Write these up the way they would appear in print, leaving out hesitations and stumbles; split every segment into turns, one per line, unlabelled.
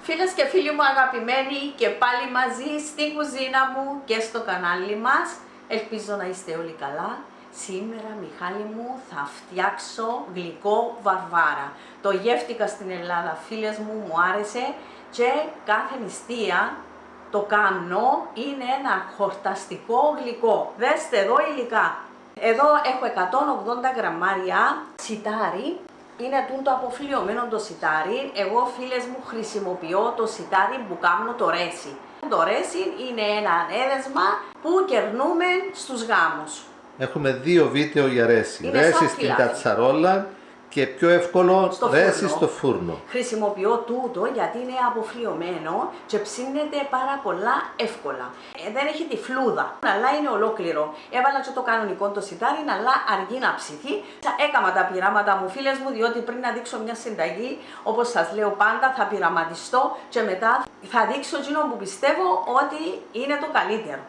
Φίλες και φίλοι μου αγαπημένοι και πάλι μαζί στην κουζίνα μου και στο κανάλι μας. Ελπίζω να είστε όλοι καλά. Σήμερα, Μιχάλη μου, θα φτιάξω γλυκό βαρβάρα. Το γεύτηκα στην Ελλάδα, φίλες μου, μου άρεσε και κάθε νηστεία το κάνω. Είναι ένα χορταστικό γλυκό. Δέστε εδώ υλικά. Εδώ έχω 180 γραμμάρια σιτάρι. Είναι το αποφλειωμένο το σιτάρι. Εγώ, φίλες μου, χρησιμοποιώ το σιτάρι που κάνω το ρέσι. Το ρέσι είναι ένα έδεσμα που κερνούμε στους γάμους.
Έχουμε δύο βίντεο για ρέσι.
Είναι
Ρέσι
σαν
στην
φυλάδι.
κατσαρόλα και πιο εύκολο
Στο
ρέσι
φούρνο.
στο φούρνο.
Χρησιμοποιώ τούτο γιατί είναι αποφλειωμένο και ψήνεται πάρα πολλά εύκολα. Δεν έχει τη φλούδα, αλλά είναι ολόκληρο. Έβαλα και το κανονικό το σιτάρι, αλλά αργεί να ψηθεί. Έκανα τα πειράματα μου, φίλες μου, διότι πριν να δείξω μια συνταγή, όπως σας λέω πάντα, θα πειραματιστώ και μετά θα δείξω εκείνο που πιστεύω ότι είναι το καλύτερο.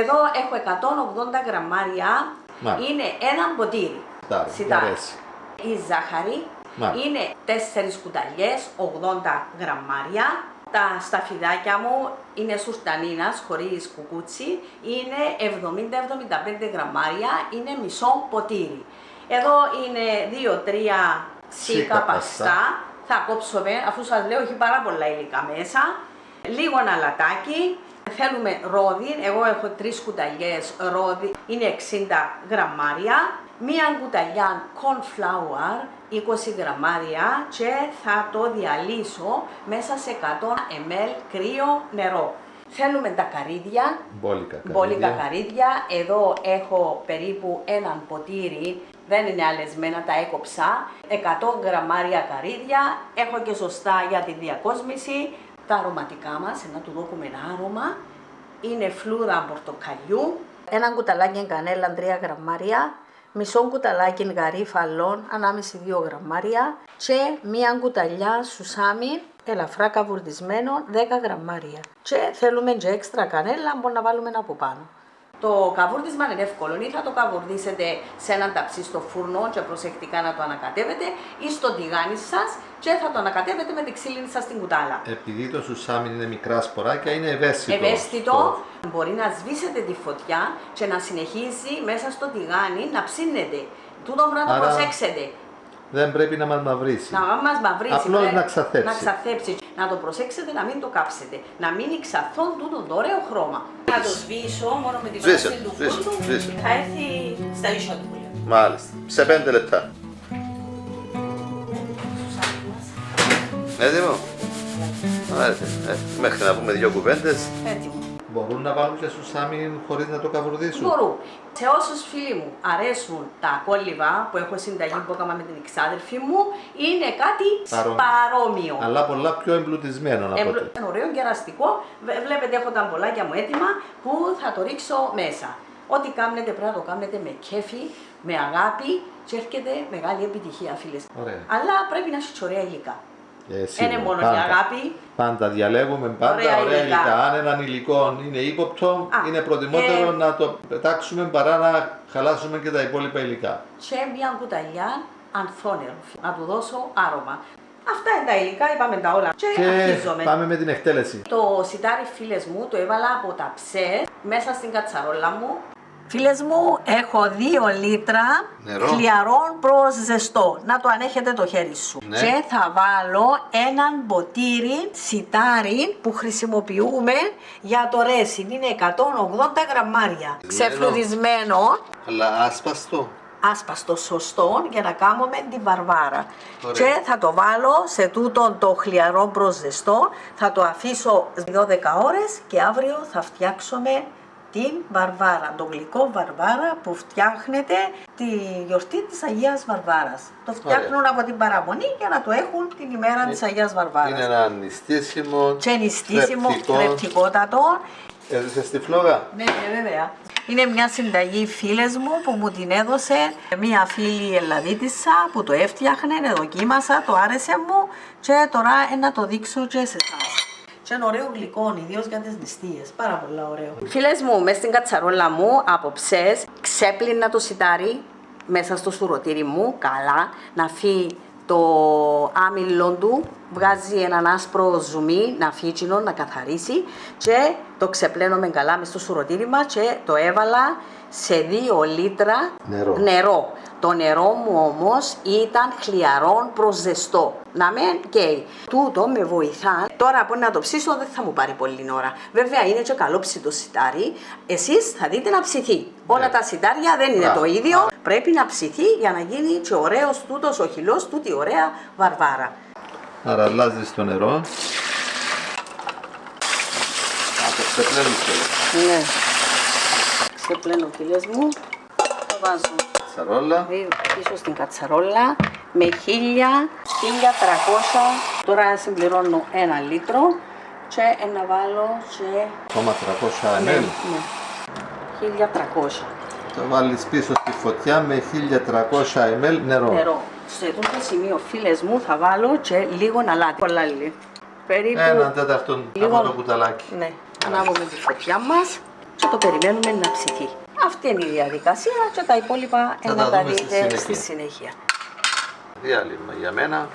Εδώ έχω 180 γραμμάρια,
Μάλιστα.
είναι ένα ποτήρι
Για ρέσι.
Η ζάχαρη
Μάλιστα.
είναι 4 κουταλιές, 80 γραμμάρια. Τα σταφιδάκια μου είναι σουρτανίνας, χωρίς κουκούτσι, είναι 70-75 γραμμάρια, είναι μισό ποτήρι. Εδώ είναι 2-3 σίκα παστά. Θα κόψω, αφού σας λέω έχει πάρα πολλά υλικά μέσα. Λίγο αλατάκι. Θέλουμε ρόδι, εγώ έχω 3 κουταλιές ρόδι, είναι 60 γραμμάρια. Μία κουταλιά corn flour, 20 γραμμάρια και θα το διαλύσω μέσα σε 100 ml κρύο νερό. Θέλουμε τα καρύδια, μπόλικα καρύδια. Εδώ έχω περίπου έναν ποτήρι, δεν είναι αλεσμένα, τα έκοψα. 100 γραμμάρια καρύδια, έχω και σωστά για τη διακόσμηση. Τα αρωματικά μας, να του δώσουμε ένα άρωμα, είναι φλούδα πορτοκαλιού, ένα κουταλάκι κανέλα 3 γραμμάρια, μισό κουταλάκι γαρίφαλων, ανάμιση 2 γραμμάρια και μία κουταλιά σουσάμι, ελαφρά καβουρδισμένο 10 γραμμάρια. Και θέλουμε και έξτρα κανέλα, μπορούμε να βάλουμε από πάνω. Το καβούρδισμα είναι εύκολο, ή θα το καβουρδίσετε σε έναν ταψί στο φούρνο και προσεκτικά να το ανακατεύετε ή στο τηγάνι σας και θα το ανακατεύετε με τη ξύλινη σας στην κουτάλα.
Επειδή το σουσάμι είναι μικρά σποράκια, είναι ευαίσθητο.
Ευαίσθητο, μπορεί να σβήσετε τη φωτιά και να συνεχίζει μέσα στο τηγάνι να ψήνετε. Τούτο πρέπει να το προσέξετε.
Δεν πρέπει να μας μαυρίσει.
Να μας μαυρίσει.
Απλώς να ξαθέψει.
Να ξαθέψει. Να το προσέξετε να μην το κάψετε. Να μείνει ξαθόν τούτο το ωραίο χρώμα. Να το σβήσω μόνο με την βάση του φούρνου. Θα έρθει στα ίσια του.
Μάλιστα. Σε 5 λεπτά. Έτοιμο. Μέχρι να πούμε 2 κουβέντες.
Έτοιμο.
Μπορούν να βάλουν και σουσάμι χωρίς να το καβουρδίσουν.
Μπορούν. Σε όσους φίλοι μου αρέσουν τα κόλληβα που έχω συνταγή που έκανα με την εξάδελφη μου, είναι κάτι παρόμοιο.
Αλλά πολλά πιο εμπλουτισμένο από ό,τι.
Είναι ωραίο και εραστικό. Βλέπετε, έχω τα μπολάκια μου έτοιμα που θα το ρίξω μέσα. Ό,τι κάνετε πρέπει να το κάνετε με κέφι, με αγάπη και έρχεται μεγάλη επιτυχία, φίλες.
Ωραία.
Αλλά πρέπει να έχει ωραία υλικά.
Είναι
μόνο η αγάπη.
Πάντα διαλέγουμε ωραία υλικά. Αν έναν υλικό είναι ύποπτο, είναι προτιμότερο να το πετάξουμε παρά να χαλάσουμε και τα υπόλοιπα υλικά.
Και μια κουταλιά ανθρό, να του δώσω άρωμα. Αυτά είναι τα υλικά, είπαμε τα όλα. Και αρχίζουμε.
Πάμε με την εκτέλεση.
Το σιτάρι, φίλες μου, το έβαλα από τα ψες μέσα στην κατσαρόλα μου. Φίλες μου, έχω 2 λίτρα χλιαρών προς ζεστό. Να το ανέχετε το χέρι σου. Ναι. Και θα βάλω έναν ποτήρι σιτάρι που χρησιμοποιούμε για το ρέσι. Είναι 180 γραμμάρια. Ξεφλουδισμένο.
Αλλά άσπαστο.
Άσπαστο, σωστό, για να κάνουμε την βαρβάρα. Και θα το βάλω σε τούτο το χλιαρό προς ζεστό. Θα το αφήσω 12 ώρες και αύριο θα φτιάξουμε την βαρβάρα, το γλυκό βαρβάρα που φτιάχνεται τη γιορτή της Αγίας Βαρβάρας. Το φτιάχνουν από την παραμονή για να το έχουν την ημέρα της Αγίας Βαρβάρας.
Είναι ένα νηστίσιμο,
και νηστίσιμο, θρεπτικότατο.
Έδωσες στη φλόγα.
Ναι, βέβαια. Είναι μια συνταγή, φίλες μου, που μου την έδωσε μια φίλη Ελλαδίτισσα που το έφτιαχνε, δοκίμασα, το άρεσε μου και τώρα να το δείξω και σε εσάς. Και είναι ωραίο γλυκό, ιδίως για τις νηστείες. Πάρα πολύ ωραίο. Φίλες μου, μες στην κατσαρόλα μου από ψες, ξέπλυνα το σιτάρι μέσα στο σουρωτήρι μου, καλά, να φύγει το άμυλο του, βγάζει έναν άσπρο ζουμί, να φύγει, να καθαρίσει και το ξεπλένουμε καλά μες στο σουρωτήρι μας και το έβαλα σε 2 λίτρα νερό. Το νερό μου όμως ήταν χλιαρό προς ζεστό. Να μην καίει. Τούτο με βοηθά. Τώρα που να το ψήσω δεν θα μου πάρει πολλή ώρα. Βέβαια είναι και καλό ψητό σιτάρι. Εσείς θα δείτε να ψηθεί. Όλα τα σιτάρια δεν είναι το ίδιο. Πρέπει να ψηθεί για να γίνει και ωραίος τούτος ο χυλός, τούτη ωραία βαρβάρα.
Άρα αλλάζεις το νερό. Να το ξεπλένεις κιόλας.
Ναι. Ξεπλένω φίλες μου. Το βάζω.
Κατσαρόλα.
Πίσω στην κατσαρόλα με 1300. Τώρα συμπληρώνω 1 λίτρο και να βάλω και...
300 ml.
Ναι, 1300.
Το βάλεις πίσω στη φωτιά με 1300 ml νερό.
Σε αυτό το σημείο φίλες μου θα βάλω και λίγο αλάτι. Πολλά λίγο. Περίπου...
1/4 από το κουταλάκι.
Ναι. Ανάβουμε τη φωτιά μας και το περιμένουμε να ψηθεί. Αυτή είναι η διαδικασία και τα υπόλοιπα να τα δείτε στη συνέχεια.
Διάλειμμα για μένα.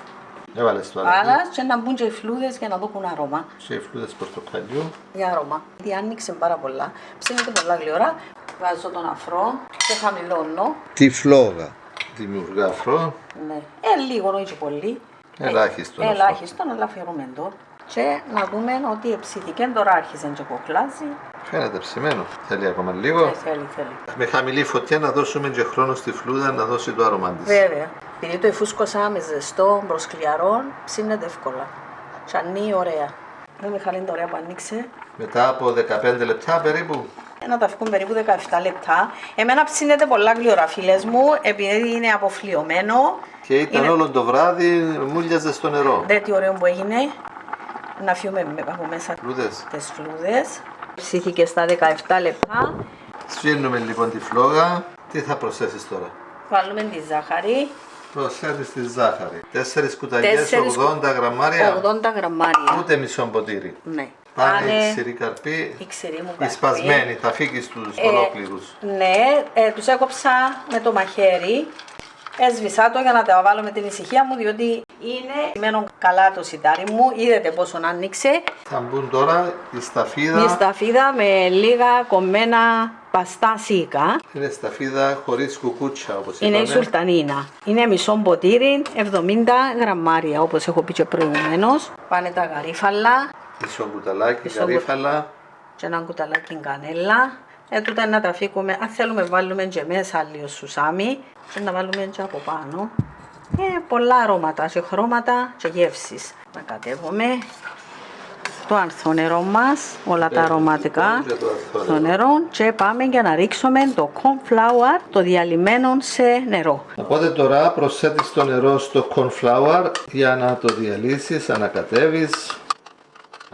Έβαλες το αλάτι.
Άρα και να μπουν και οι φλούδες για να δώσουν αρώμα.
Και οι φλούδες πορτοκαλιού.
Για αρώμα. Γιατί άνοιξε πάρα πολλά. Ψήνεται πολλά γλυόρα. Βάζω τον αφρό και χαμηλώνω.
Τη φλόγα. Δημιουργά αφρό.
Ναι. Λίγο όχι πολύ.
Ελάχιστον.
Ελάχιστον, αλλά αφιερούμε το. Και να δούμε ότι ψήθηκε, τώρα άρχισε και κοχλάζει.
Φαίνεται ψημένο. Θέλει ακόμα λίγο.
Θέλει.
Με χαμηλή φωτιά να δώσουμε και χρόνο στη φλούδα να δώσει το άρωμα της.
Βέβαια. Επειδή το εφούσκωσα με ζεστό προς χλιαρό, ψήνεται εύκολα. Και ανοίγει ωραία. Δεν με χαλίνει ωραία που ανοίξε.
Μετά από 15 λεπτά περίπου.
Να τα βγουν περίπου 17 λεπτά. Εμένα ψήνεται πολλά γλυόρα φίλες μου, επειδή είναι αποφλιωμένο.
Και ήταν όλο το βράδυ, μούλιαζε στο νερό.
Δείτε τι ωραίο που έγινε. Να φύγουμε από μέσα τις φλούδες. Ψήθηκε στα 17 λεπτά.
Σφύρνουμε λοιπόν τη φλόγα. Τι θα προσθέσεις τώρα?
Βάλουμε τη ζάχαρη.
Προσθέτεις τη ζάχαρη. 4 κουταλιές, 80 γραμμάρια.
80 γραμμάρια.
Ούτε μισό ποτήρι.
Ναι.
Πάνε οι ξηροί καρποί.
Η ξηρή μου
Οι
καρπή.
σπασμένοι, θα φύγεις τους ολόκληρους.
Ναι, τους έκοψα με το μαχαίρι. Έσβησα το για να τα βάλω με την ησυχία μου, διότι είναι μένω καλά το σιτάρι μου. Είδατε πόσο άνοιξε.
Θα μπουν τώρα η σταφίδα.
Η σταφίδα με λίγα κομμένα παστά σίκα.
Είναι σταφίδα χωρίς κουκούτσα, όπως
Είναι
είπαμε.
η σουλτανίνα. Είναι μισό ποτήρι, 70 γραμμάρια, όπως έχω πει και προηγουμένως. Πάνε τα γαρίφαλα.
Μισό κουταλάκι, γαρίφαλα.
Και ένα κουταλάκι κανέλα. Τούτα να τα φύγουμε. Αν θέλουμε βάλουμε και μέσα λίγο σουσάμι και να βάλουμε και από πάνω. Πολλά αρώματα και χρώματα και γεύσεις. Να κατέβουμε το ανθό νερό μας, όλα τα αρωματικά στο νερό και πάμε για να ρίξουμε το corn flour, το διαλυμένο σε νερό.
Οπότε τώρα προσθέτεις το νερό στο corn flour για να το διαλύσεις, ανακατεύεις.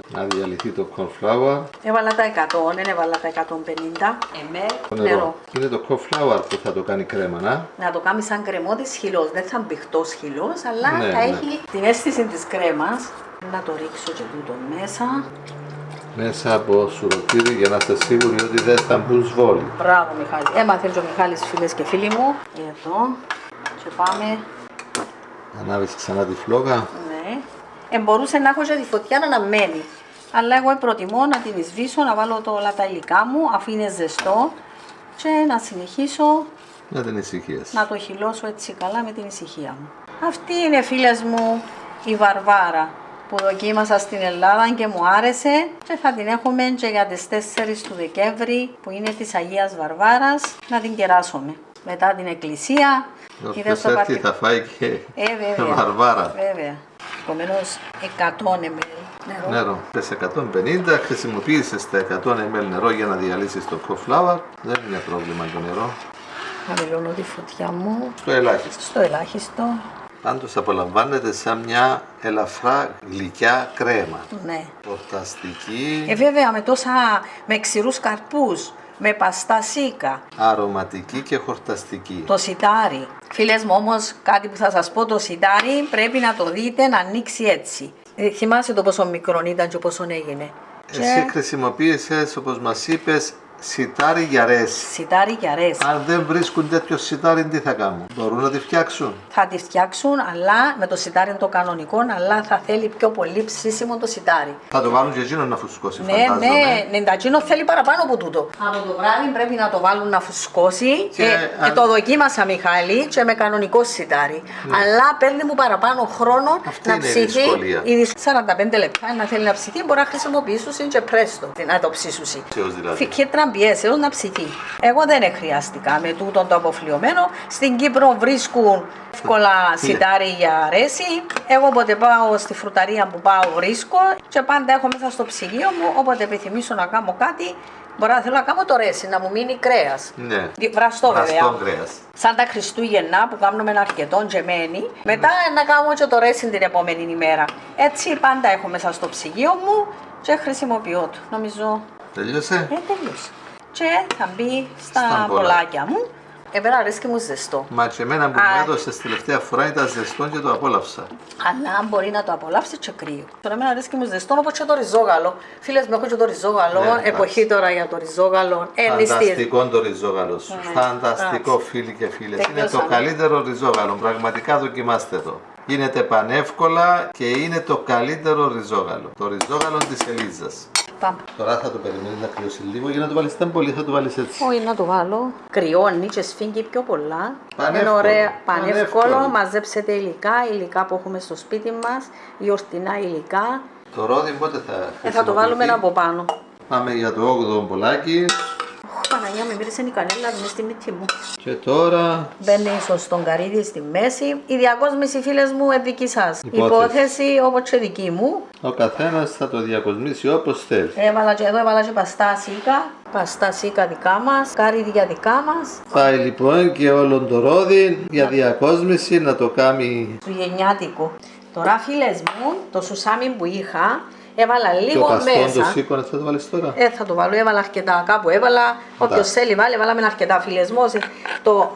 Να διαλυθεί το corn flour.
Έβαλα τα 100, δεν έβαλα τα 150 ml νερό.
Είναι το corn flour που θα το κάνει κρέμα,
να το κάνει σαν κρεμότης χυλός. Δεν θα μπει χτός χυλός, αλλά
Ναι,
θα
ναι.
έχει την αίσθηση της κρέμας. Να το ρίξω και τούτο μέσα.
Μέσα από σουρωτήρι για να είστε σίγουροι ότι δεν θα μπουν σβόλοι.
Μπράβο Μιχάλη. Έμαθε και ο Μιχάλης, φίλες και φίλοι μου. Εδώ. Και πάμε.
Ανάβεις ξανά τη φλόγα.
Ναι. Μπορούσε να έχω και τη φωτιά να αναμένει. Αλλά εγώ προτιμώ να την σβήσω, να βάλω όλα τα υλικά μου αφού είναι ζεστό και να συνεχίσω
Με την ησυχία σου.
να το χυλώσω έτσι καλά με την ησυχία μου. Αυτή είναι φίλες μου η Βαρβάρα που δοκίμασα στην Ελλάδα και μου άρεσε και θα την έχουμε και για τις 4 του Δεκέμβρη που είναι της Αγίας Βαρβάρας να την κεράσουμε. Μετά την εκκλησία.
Όποιος έρθει θα φάει και
βέβαια.
Βαρβάρα.
Βέβαια. Επομένως 100 ml νερό.
Νερό. Πες 150, χρησιμοποίησες τα 100 ml νερό για να διαλύσεις το corn flour. Δεν είναι πρόβλημα το νερό.
Χαμηλώνω τη φωτιά μου
Στο ελάχιστο.
στο ελάχιστο.
Πάντως απολαμβάνεται σαν μια ελαφρά γλυκιά κρέμα.
Ναι.
Πορταστική,
Βέβαια με ξηρούς καρπούς, με παστά σίκα,
αρωματική και χορταστική.
το σιτάρι. Φίλες μου όμως κάτι που θα σας πω, το σιτάρι πρέπει να το δείτε να ανοίξει έτσι. Θυμάσαι το πόσο μικρό ήταν και πόσο έγινε.
Εσύ χρησιμοποίησες, όπως μας είπες, Σιτάρι για ρέση.
Σιτάρι για ρέση.
Αν δεν βρίσκουν τέτοιο σιτάρι, τι θα κάνουν? Μπορούν να τη φτιάξουν?
Θα τη φτιάξουν, αλλά με το σιτάρι το κανονικό, αλλά θα θέλει πιο πολύ ψήσιμο το σιτάρι.
Θα το βάλουν και εκείνο να φουσκώσει,
Ναι,
φαντάζομαι.
ναι, το εκείνο θέλει παραπάνω από τούτο. Από το βράδυ πρέπει να το βάλουν να φουσκώσει. Το δοκίμασα, Μιχάλη, και με κανονικό σιτάρι.
Ναι.
Αλλά παίρνει μου παραπάνω χρόνο
αυτή
να
είναι η
ψηθεί.
δυσκολία.
Ήδη 45 λεπτά να θέλει να ψηθεί, μπορεί να χρησιμοποιήσουν και πρέστο να το ψήσουν.
Δηλαδή.
Και τραμπιές, να ψηθεί. Εγώ δεν χρειάστηκα με τούτο το αποφλειωμένο. Στην Κύπρο βρίσκουν εύκολα σιτάρι για ρέση. Εγώ όποτε πάω στη φρουταρία που πάω βρίσκω και πάντα έχω μέσα στο ψυγείο μου. Όποτε επιθυμήσω να κάνω κάτι, μπορώ να θέλω να κάνω το ρέση, να μου μείνει κρέας.
Ναι.
Βραστό βέβαια.
Κρέας.
Σαν τα Χριστούγεννα που κάνουμε ένα αρκετό τζεμένη, μετά να κάνω και το ρέση την επόμενη ημέρα. Έτσι πάντα έχω μέσα στο ψυγείο μου και χρησιμοποιώ το. Νομίζω.
Τελείωσε.
Τελείωσε. Και θα μπει στα
Στα
μπολάκια μου. Εμένα αρέσκει μου ζεστό.
Μα και εμένα που μου έδωσες τελευταία φορά ήταν ζεστό και το απόλαυσα.
Αλλά μπορεί να το απολαύσει και κρύο. Τώρα εμένα αρέσκει μου ζεστό όπως και το ριζόγαλο. Φίλες μου, έχω και το ριζόγαλο.
Ναι,
εποχή τώρα για το ριζόγαλο.
Φανταστικό το ριζόγαλο σου.
Ναι.
Φανταστικό, φίλοι και φίλες. Είναι το
Τελειώσαμε.
καλύτερο ριζόγαλο. Πραγματικά δοκιμάστε το. Γίνεται πανεύκολα και είναι το καλύτερο ριζόγαλο. Το ριζόγαλο της Ελίζας.
Πάμε.
Τώρα θα το περιμένεις να κρυώσει λίγο για να το βάλεις tan πολύ, θα το βάλεις έτσι.
Όχι, να το βάλω. Κρυώνει και σφίγγει πιο πολλά.
Πανεύκολο.
Είναι ωραία, πανεύκολο.
Πανεύκολο.
Μαζέψετε υλικά που έχουμε στο σπίτι μας, γιορτινά υλικά.
Το ρόδι πότε θα
Θα το
χρησιμοποιηθεί?
βάλουμε από πάνω.
Πάμε για το 8ο μπολάκι.
Παναγιά, με μύρισε η κανέλα μέσα στη μύτη μου.
Και τώρα
Μπαίνει στον καρύδι στη μέση. Η διακόσμηση, φίλες μου, είναι δική σας
Υπόθεση.
όπως και δική μου.
ο καθένας θα το διακοσμήσει όπως θέλει.
Έβαλα και παστά σίκα. Παστά σίκα δικά μας, καρύδια δικά μας.
Πάει λοιπόν και όλο το ρόδι για διακόσμηση να το κάνει.
Του γενιάτικου. Τώρα, φίλες μου, το σουσάμι που είχα, έβαλα
Και ο
λίγο
παστόν το
μέσα.
σήκωνε θα το βάλεις τώρα.
Θα το βάλω, έβαλα αρκετά κάπου, έβαλα. Όποιος θέλει βάλει, βάλαμε αρκετά, φίλες μου.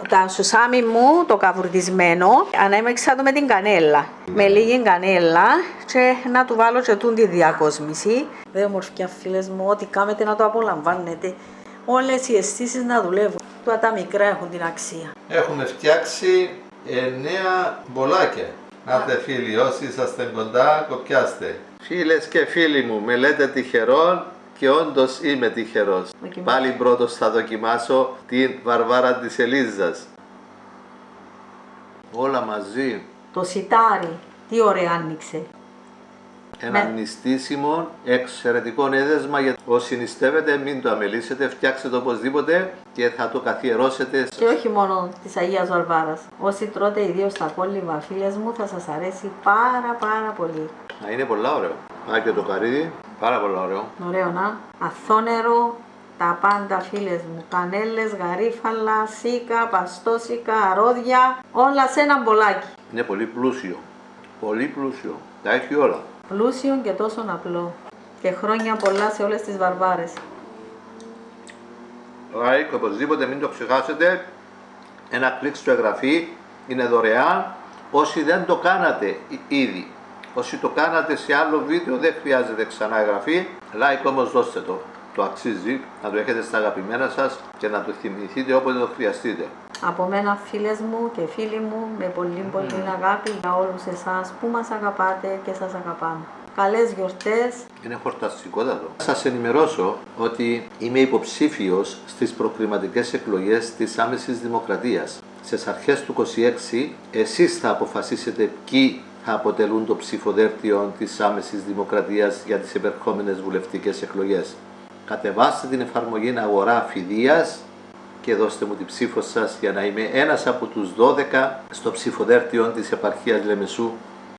Τα σουσάμι μου, το καβουρδισμένο, ανέμεξα το με την κανέλα. Με λίγη κανέλα και να του βάλω και τη διακόσμηση. Δε ομορφιά, φίλες μου, ό,τι κάνετε να το απολαμβάνετε. Όλες οι αισθήσεις να δουλεύουν. Τώρα τα μικρά έχουν την αξία.
Έχουμε φτιάξει 9 μπολάκια. Άτε φίλοι, όσοι είσαστε κοντά, κοπιάστε. Φίλες και φίλοι μου, με λέτε τυχερόν και όντως είμαι τυχερός. Πάλι πρώτος θα δοκιμάσω την Βαρβάρα της Ελίζας. Όλα μαζί.
Το σιτάρι, τι ωραία άνοιξε.
Ένα νηστίσιμο, εξαιρετικό έδεσμα για όσοι νηστεύετε, μην το αμελήσετε, φτιάξτε το οπωσδήποτε και θα το καθιερώσετε.
Και όχι μόνο της Αγίας Βαρβάρας. Όσοι τρώτε ιδίως τα κόλληβα, φίλες μου, θα σας αρέσει πάρα πολύ.
Να είναι πολλά ωραίο. Α, και το καρύδι, πάρα πολύ ωραίο.
Ωραίο να. Αθόνερο, τα πάντα, φίλες μου. Κανέλες, γαρίφαλα, σίκα, παστόσικα, αρόδια, όλα σε ένα μπολάκι.
Είναι πολύ πλούσιο. Πολύ πλούσιο. Τα έχει όλα.
Πλούσιο και τόσο απλό. Και χρόνια πολλά σε όλες τις Βαρβάρες.
Like, οπωσδήποτε μην το ξεχάσετε. Ένα κλικ στο εγγραφή, είναι δωρεάν. Όσοι δεν το κάνατε ήδη, όσοι το κάνατε σε άλλο βίντεο, δεν χρειάζεται ξανά εγγραφή. Like όμως δώστε το. Το αξίζει να το έχετε στα αγαπημένα σας και να το θυμηθείτε όποτε το χρειαστείτε.
Από μένα, φίλες μου και φίλοι μου, με πολύ αγάπη για όλους εσάς που μας αγαπάτε και σας αγαπάμε. Καλές γιορτές.
Είναι χορταστικότατο. Σας ενημερώσω ότι είμαι υποψήφιος στις προκριματικές εκλογές της άμεσης δημοκρατίας. Στις αρχές του 26 εσείς θα αποφασίσετε ποιοι θα αποτελούν το ψηφοδέλτιο της άμεσης δημοκρατίας για τις επερχόμενες βουλευτικές εκλογές. Κατεβάστε την εφαρμογή Αγορά Φιδείας και δώστε μου την ψήφο σας για να είμαι ένας από τους 12 στο ψηφοδέλτιο της επαρχίας Λεμεσού